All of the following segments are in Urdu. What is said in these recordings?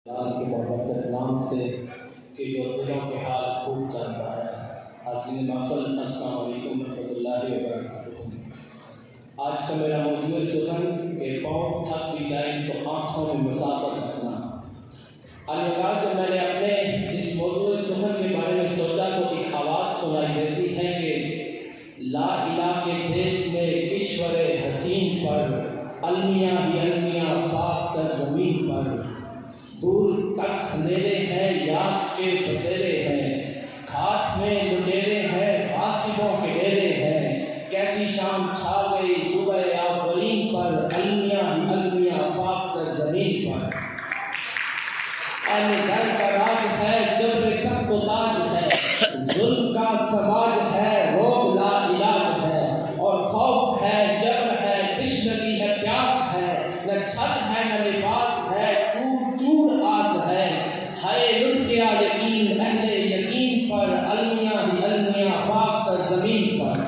اللہ کے بابرکت نام سے کہ جو دلوں کے حال خوب جانتا ہے۔ حاضرین محفل، السلام علیکم ورحمۃ اللہ وبرکاتہ۔ آج کا میرا موضوع سخن کہ پاؤں تھک بھی جائیں تو آنکھوں میں مسافت رکھنا۔ جب میں نے اپنے اس موضوع سخن کے بارے میں سوچا تو ایک آواز سنائی دیتی ہے کہ لا الہ کے دیس میں کشور حسین پر، المیاں ہی المیاں پاک سرزمین پر، دور تک اندھیرے ہیں یاس کے بسیرے ہیں، کھاک میں لٹیرے ہیں غاصبوں کے ڈیرے ہیں، کیسی شام چھا گئی صبح آفرین پر، المیاں ہی المیاں پاک سرزمین پر۔ اہل گھر کا راج ہے، جبر تخت و تاج ہے، ظلم کا سماج ہے، روگ لا علاج ہے، اور خوف ہے جبر ہے تشنگی ہے پیاس ہے، نہ چھت ہے نہ لباس ہے، چور چور آس ہے، ہائے لٹ گیا یقین اہل یقین پر، المیاں ہی المیاں پاک سرزمین پر۔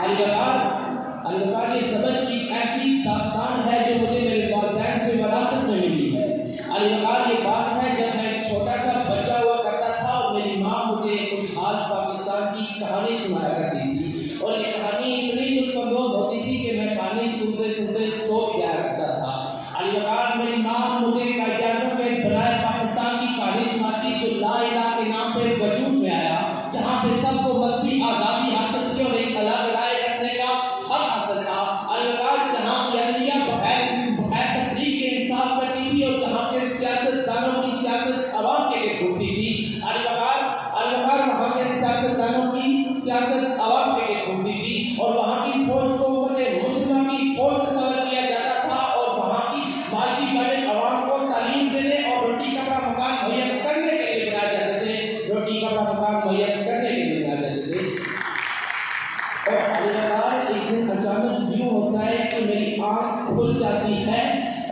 البکار یہ سبق کی ایسی داستان ہے جو مجھے میرے والدین سے وراثت میں ملی ہے۔ البکار یہ بات ہے جب میں چھوٹا سا بچہ ہوا کرتا تھا اور میری ماں مجھے خوشحال پاکستان کی کہانی سنایا کرتی تھی، اور یہ کہانی اتنی لطف اندوز ہوتی تھی کہ میں کہانی سنتے سنتے سو بھی جایا کرتا تھا۔ البکار میری ماں مجھے قائد اعظم میں برائے پاکستان کی کہانی سناتی جو لا الہ کے نام پہ وجود میں آیا، جہاں پہ سب کو مذہبی آزادی حاصل تھی اور ایک الگ رائے رکھنے کا حق حاصل تھا۔ البکار جہاں کی عدلیہ بغیر تفریق کے انصاف کرتی تھی اور جہاں کے سیاست دانوں کی سیاست عوام کے لیے گھومتی تھی، البکار وہاں کے سیاست دانوں کی سیاست عوام کے لیے گھومتی تھی، اور وہاں کی فوج کو امت مسلمہ کی فوج تصور کیا جاتا تھا، اور وہاں کی معاشی بڑے عوام کو تعلیم دینے اور روٹی کپڑا مکان مہیا کرنے کے لیے بنائے جاتے تھے، روٹی کپڑا مکان مہیا کرنے کے لیے بنائے جاتے تھے۔ اور البکار ایک دن اچانک یوں ہوتا ہے کہ میری آنکھ کھل جاتی ہے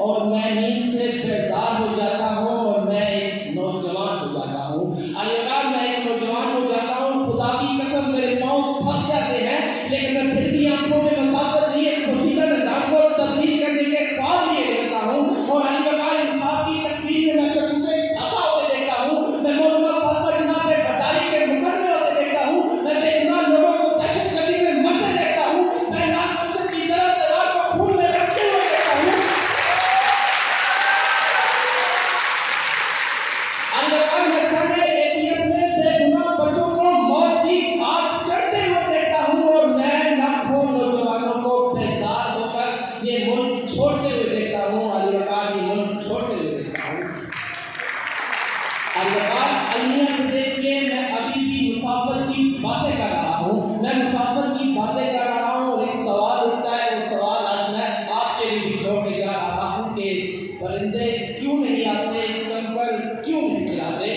اور میں نیند سے بیزار ہو جاتا ہوں اور میں ایک نوجوان ہو جاتا ہوں۔ البکار میں ایک نوجوان ہو جاتا ہوں، خدا کی قسم میرے پاؤں تھک جاتے ہیں، لیکن میں پھر بھی آنکھوں میں مسافت نہیں اس پوشیدہ نظام کو تبدیل کرنے کے خواب لیے رہتا ہوں، اور البکار انصاف کی تکبیر میں سجدے ڈھکا ہوتے دیکھتا ہوں، میں مولانا فاطمہ جناح پہ غداری کے مقدمے ہوتے دیکھتا ہوں، میں بے گناہ لوگوں کو دہشت گردی میں مرتے دیکھتا ہوں، میں لال مسجد کی طرف دیوار کو خون میں رکھتے ہوئے دیکھتا ہوں۔ البکار میں سارے APS میں بے گناہ بچوں کو موت کی گھاٹ چڑھتے ہوئے دیکھتا ہوں، اور میں لاکھوں نوجوانوں کو بیزار ہو کر یہ ملک چھوڑتے ہوئے دیکھتا ہوں۔ البکار یہ ملک چھوڑتے ہوئے دیکھتا ہوں۔ البکار المیاں کو دیکھیے، میں ابھی بھی مسافت کی باتیں کر رہا ہوں، میں مسافت کی باتیں کر رہا ہوں، اور ایک سوال اٹھتا ہے، وہ سوال آج میں آپ کے لیے بھی چھوڑ کے جا رہا ہوں کہ پرندے کیوں نہیں آتے، کنکر کیوں نہیں گراتے؟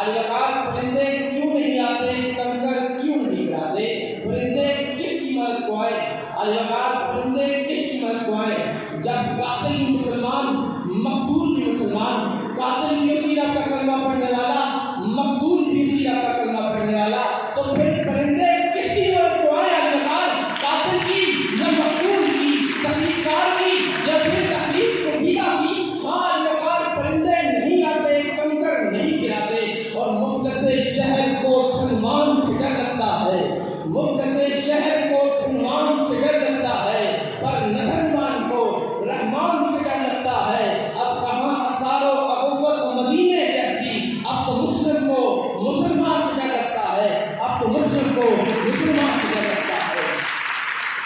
البکار پرندے کیوں نہیں آتے، کنکر کیوں نہیں گراتے؟ پرندے کس کی مدد کو آئے؟ البکار پرندے کس کی مدد کو آئے؟ جب قاتل بھی مسلمان، مقتول بھی مسلمان، قاتل بھی اسی رب کا کلمہ پڑھنے والا، مقتول بھی اسی رب کا کلمہ پڑھنے والا، تو پھر پرندے کس کی مدد کو آئے؟ البکار قاتل کی یا مقتول کی، تخلیق کار کی یا پھر تخلیق پذیرہ کی؟ ہاں، البکار پرندے نہیں آتے، کنکر نہیں گراتے، اور مفلس شہر کو عنوان سے ڈر لگتا ہے، مفلس شہر کو عنوان سے ڈر لگتا ہے، پر ندھنوان کو رحمان سے ڈر لگتا ہے۔ اب کہاں اثار و اخوت و مدینے جیسی، اب تو مسلم کو مسلمان سے ڈر لگتا ہے، اب تو مسلم کو مسلمان سے ڈر لگتا ہے۔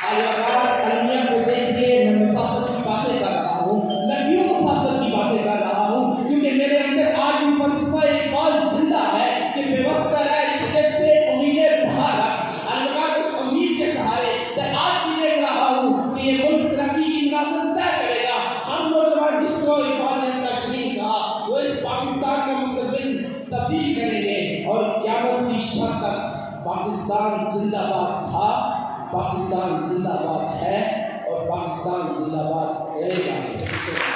البکار المیاں کو دیکھیے، میں مسافت کی باتیں کر رہا ہوں، میں کیوں مسافت کی باتیں کر رہا ہوں؟ کیونکہ میرے اندر آج بھی فلسفہ اقبال زندہ ہے کہ بے واسطہ رہے شجر سے امیدیں بڑھا رکھ۔ البکار اس امید کے سہارے میں آج بھی دیکھ رہا ہوں کہ یہ ملک ترقی کی مناسب طے کرے گا۔ ہم نوجوان جس کو اقبال نے اپنا شرین کہا، وہ اس پاکستان کا مستقبل تبدیل کریں گے، اور قیامت کی شب تک پاکستان زندہ باد تھا، پاکستان زندہ باد ہے، اور پاکستان زندہ باد رہے گا۔